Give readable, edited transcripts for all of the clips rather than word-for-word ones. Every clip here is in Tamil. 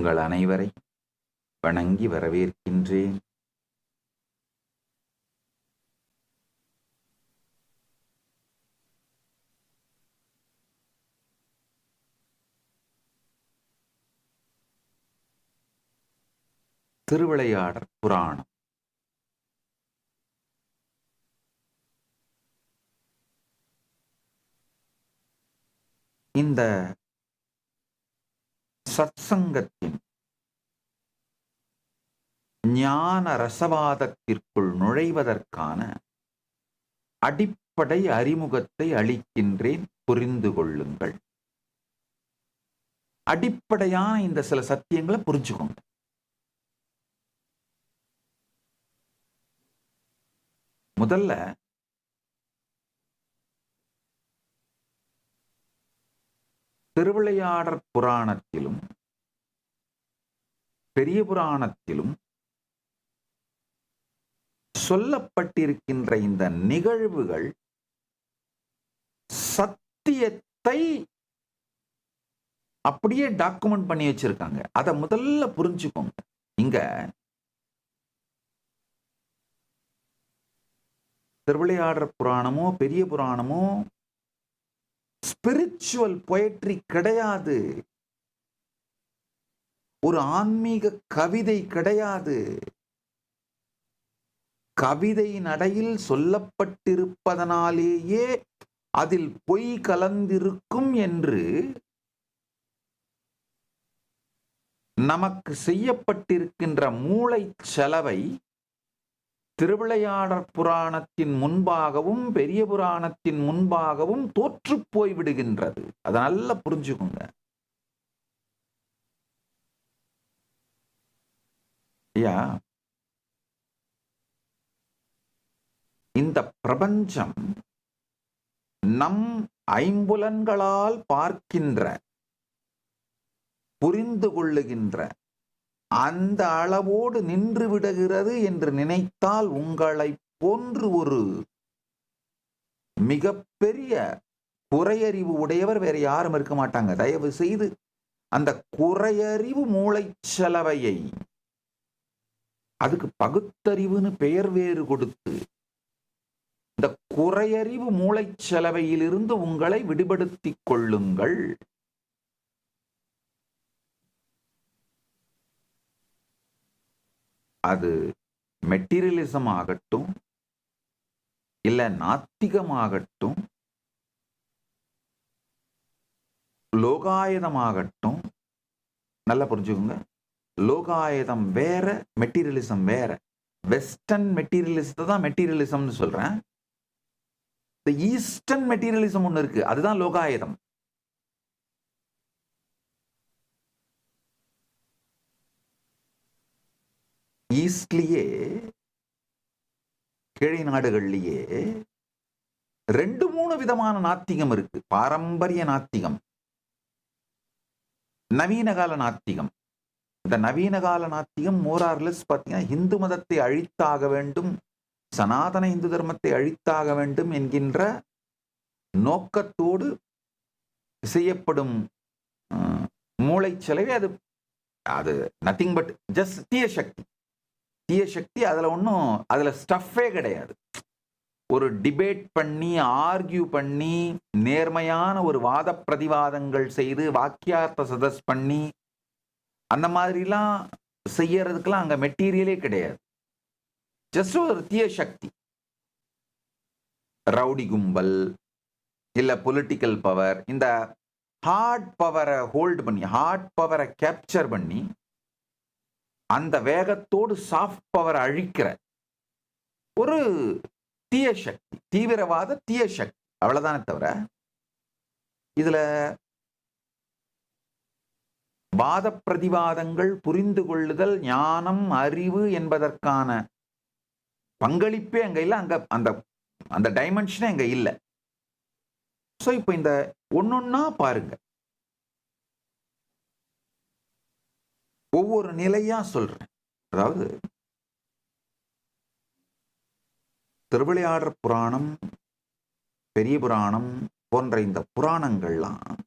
உங்கள் அனைவரை வணங்கி வரவேற்கின்றேன். திருவிளையாடற் புராணம். இந்த சத்சங்கத்தின் ஞான ரசவாதத்திற்குள் நுழைவதற்கான அடிப்படை அறிமுகத்தை அளிக்கின்றேன், புரிந்து கொள்ளுங்கள். அடிப்படையான இந்த சில சத்தியங்களை புரிஞ்சுக்கோங்க. முதல்ல திருவிளையாடற் புராணத்திலும் பெரிய புராணத்திலும் சொல்லப்பட்டிருக்கின்ற இந்த நிகழ்வுகள் சத்தியத்தை அப்படியே டாக்குமெண்ட் பண்ணி வச்சிருக்காங்க. அதை முதல்ல புரிஞ்சுக்கோங்க. இங்க திருவிளையாடற் புராணமோ பெரிய புராணமோ ஸ்பிரிச்சுவல் பொயட்ரி கிடையாது, ஒரு ஆன்மீக கவிதை கிடையாது. கவிதை நடையில் சொல்லப்பட்டிருப்பதனாலேயே அதில் பொய் கலந்திருக்கும் என்று நமக்கு செய்யப்பட்டிருக்கின்ற மூளைச் செலவை திருவிளையாடற் புராணத்தின் முன்பாகவும் பெரிய புராணத்தின் முன்பாகவும் தோற்று போய் விடுகின்றது. அதை நல்லா புரிஞ்சுக்கோங்க. ஐயா, இந்த பிரபஞ்சம் நம் ஐம்புலன்களால் பார்க்கின்ற, புரிந்து கொள்ளுகின்ற அந்த அளவோடு நின்று விடுகிறது என்று நினைத்தால் உங்களை போன்று ஒரு மிகப்பெரிய குறையறிவு உடையவர் வேற யாரும் இருக்க மாட்டாங்க. தயவு செய்து அந்த குறையறிவு மூளைச்சலவையை, அதுக்கு பகுத்தறிவுன்னு பெயர் வேறு கொடுத்து, இந்த குறையறிவு மூளைச்சலவையிலிருந்து உங்களை விடுபடுத்திக் கொள்ளுங்கள். அது மெட்டீரியலிசம் ஆகட்டும், இல்ல நாத்திகமாகட்டும், லோகாயதமாகட்டும். நல்லா புரிஞ்சுக்கோங்க. லோகாயதம் வேற, மெட்டீரியலிசம் வேற. வெஸ்டர்ன் மெட்டீரியலிசத்தை தான் மெட்டீரியலிசம்னு சொல்றேன். இந்த ஈஸ்டர்ன் மெட்டீரியலிசம் ஒண்ணு இருக்கு, அதுதான் லோகாயதம். ஈஸ்ட்லயே, கீழை நாடுகள்லயே 2-3 விதமான நாத்திகம் இருக்கு. பாரம்பரிய நாத்திகம், நவீன கால நாத்திகம். இந்த நவீன கால நாத்திகம் மோரார்லெஸ் பார்த்தீங்கன்னா இந்து மதத்தை அழித்தாக வேண்டும், சனாதன இந்து தர்மத்தை அழித்தாக வேண்டும் என்கின்ற நோக்கத்தோடு செய்யப்படும் மூளைச்சலவை. அது அது நத்திங் பட் ஜஸ்ட் தீய சக்தி. தீய சக்தி. அதுல ஒன்றும், அதுல ஸ்டஃபே கிடையாது. ஒரு டிபேட் பண்ணி, ஆர்கியூ பண்ணி, நேர்மையான ஒரு வாத பிரதிவாதங்கள் செய்து, வாக்கியார்த்த சதஸ் பண்ணி, அந்த மாதிரிலாம் செய்யறதுக்கெல்லாம் அங்க மெட்டீரியலே கிடையாது. ஜஸ்ட் ஒரு தீய சக்தி. ரவுடி கும்பல், இல்ல பொலிட்டிக்கல் பவர், இந்த ஹார்ட் பவரை ஹோல்டு பண்ணி, ஹார்ட் பவரை கேப்சர் பண்ணி, அந்த வேகத்தோடு சாஃப்ட் பவர் அழிக்கிற ஒரு தீய சக்தி, தீவிரவாத தீய சக்தி. அவ்வளவுதானே தவிர இதுல வாத பிரதிவாதங்கள், புரிந்து கொள்ளுதல், ஞானம், அறிவு என்பதற்கான பங்களிப்பே அங்க இல்ல. அங்க அந்த அந்த டைமென்ஷனே அங்க இல்ல. சோ இப்ப இந்த ஒன்னொன்னா பாருங்க. ஒவ்வொரு நிலையா சொல்றேன். அதாவது திருவிளையாடற் புராணம், பெரிய புராணம் போன்ற இந்த புராணங்கள்லாம்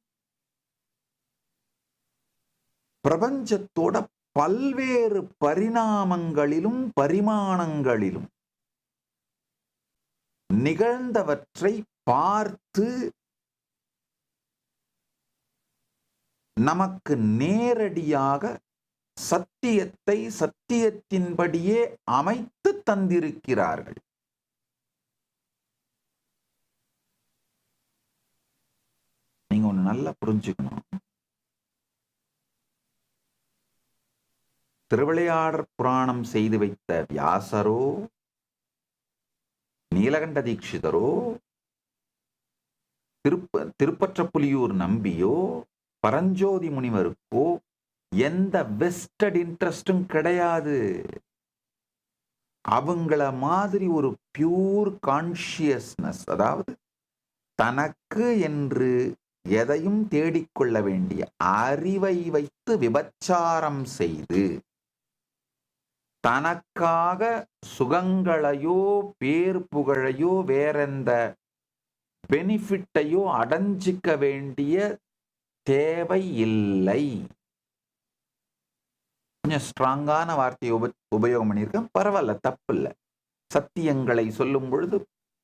பிரபஞ்சத்தோட பல்வேறு பரிணாமங்களிலும் பரிமாணங்களிலும் நிகழ்ந்தவற்றை பார்த்து நமக்கு நேரடியாக சத்தியத்தை சத்தியத்தின்படியே அமைத்து தந்திருக்கிறார்கள். நீங்க ஒண்ணு நல்லா புரிஞ்சுக்கணும். திருவிளையாடற் புராணம் செய்து வைத்த வியாசரோ, நீலகண்ட தீட்சிதரோ, திருப்பற்றப்புலியூர் நம்பியோ, பரஞ்சோதி முனிவருக்கோ எந்த வெஸ்டட் இன்ட்ரெஸ்டும் கிடையாது. அவங்கள மாதிரி ஒரு பியூர் கான்சியஸ்னஸ், அதாவது தனக்கு என்று எதையும் தேடிக்கொள்ள வேண்டிய அறிவை வைத்து விபச்சாரம் செய்து தனக்காக சுகங்களையோ பேர் புகழையோ வேறெந்த பெனிஃபிட்டையோ அடைஞ்சிக்க வேண்டிய தேவை இல்லை. கொஞ்சம் ஸ்ட்ராங்கான வார்த்தையை உபயோகம் பண்ணியிருக்கேன், பரவாயில்ல, தப்பு இல்லை. சத்தியங்களை சொல்லும் பொழுது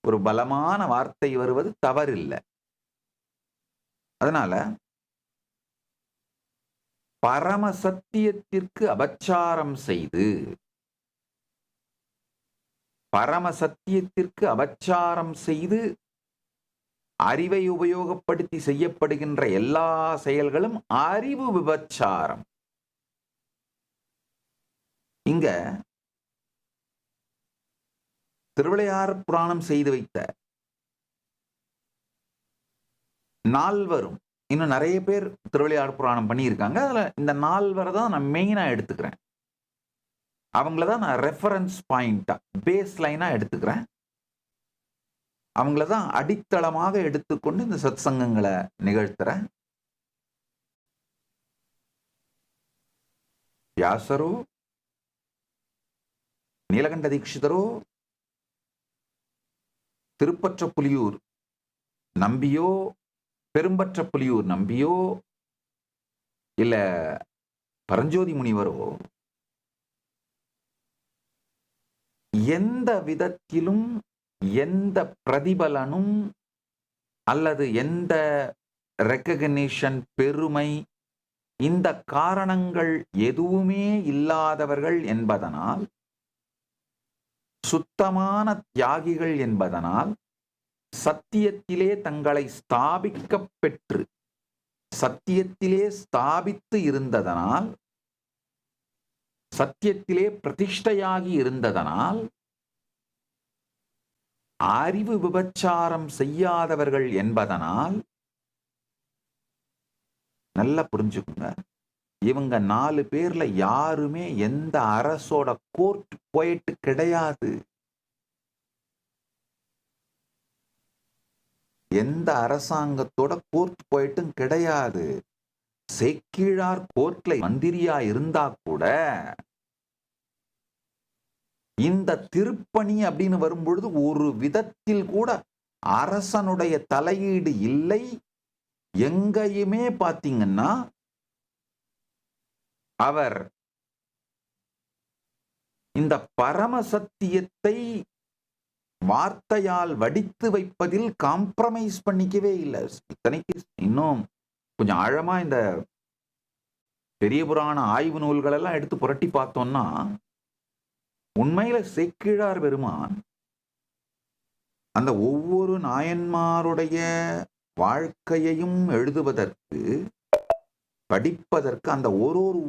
ஒரு பலமான வார்த்தை வருவது தவறில்லை. அதனால பரம சத்தியத்திற்கு அபச்சாரம் செய்து, பரம சத்தியத்திற்கு அபச்சாரம் செய்து அறிவை உபயோகப்படுத்தி செய்யப்படுகின்ற எல்லா செயல்களும் அறிவு விபச்சாரம். இங்க திருவிளையாடற் புராணம் செய்து வைத்த நால்வரும், இன்னும் நிறைய பேர் திருவிளையாடற் புராணம் பண்ணியிருக்காங்க. அதுல இந்த நால்வரை தான் நான் மெயினா எடுத்துக்கிறேன். அவங்கள தான் நான் ரெஃபரன்ஸ் பாயிண்டா, பேஸ் லைனா எடுத்துக்கிறேன். அவங்கள தான் அடித்தளமாக எடுத்துக்கொண்டு இந்த சத் சங்கங்களை நிகழ்த்துறேன். வியாசரோ, நீலகண்ட தீட்சிதரோ, திருப்பற்றப்புலியூர் நம்பியோ, பெரும்பற்றப்புலியூர் நம்பியோ, இல்ல பரஞ்சோதி முனிவரோ எந்த விதத்திலும் எந்த பிரதிபலனும் அல்லது எந்த ரெக்கக்னிஷன், பெருமை, இந்த காரணங்கள் எதுவுமே இல்லாதவர்கள் என்பதனால், சுத்தமான தியாகிகள் என்பதனால், சத்தியத்திலே தங்களை ஸ்தாபிக்க பெற்று சத்தியத்திலே ஸ்தாபித்து இருந்ததனால், சத்தியத்திலே பிரதிஷ்டையாகி இருந்ததனால், அறிவு விபச்சாரம் செய்யாதவர்கள் என்பதனால், நல்லா புரிஞ்சுக்குங்க, இவங்க 4 பேர்ல யாருமே எந்த அரசோட கோர்ட் போயிட்டு கிடையாது. எந்த அரசாங்கத்தோட கோர்ட் போயிட்டும் கிடையாது. சேக்கிழார் கோர்ட்ல மந்திரியா இருந்தா கூட இந்த திருப்பணி அப்படின்னு வரும்பொழுது ஒரு விதத்தில் கூட அரசனுடைய தலையீடு இல்லை. எங்கேயுமே பாத்தீங்கன்னா அவர் இந்த பரம சத்தியத்தை வார்த்தையால் வடித்து வைப்பதில் காம்ப்ரமைஸ் பண்ணிக்கவே இல்லை. இத்தனைக்கு இன்னும் கொஞ்சம் ஆழமா இந்த பெரிய புராண ஆய்வு நூல்கள் எல்லாம் எடுத்து புரட்டி பார்த்தோம்னா, உண்மையில சேக்கிழார் பெருமான் அந்த ஒவ்வொரு நாயன்மாருடைய வாழ்க்கையையும் எழுதுவதற்கு, படிப்பதற்கு, அந்த ஒரு ஊர்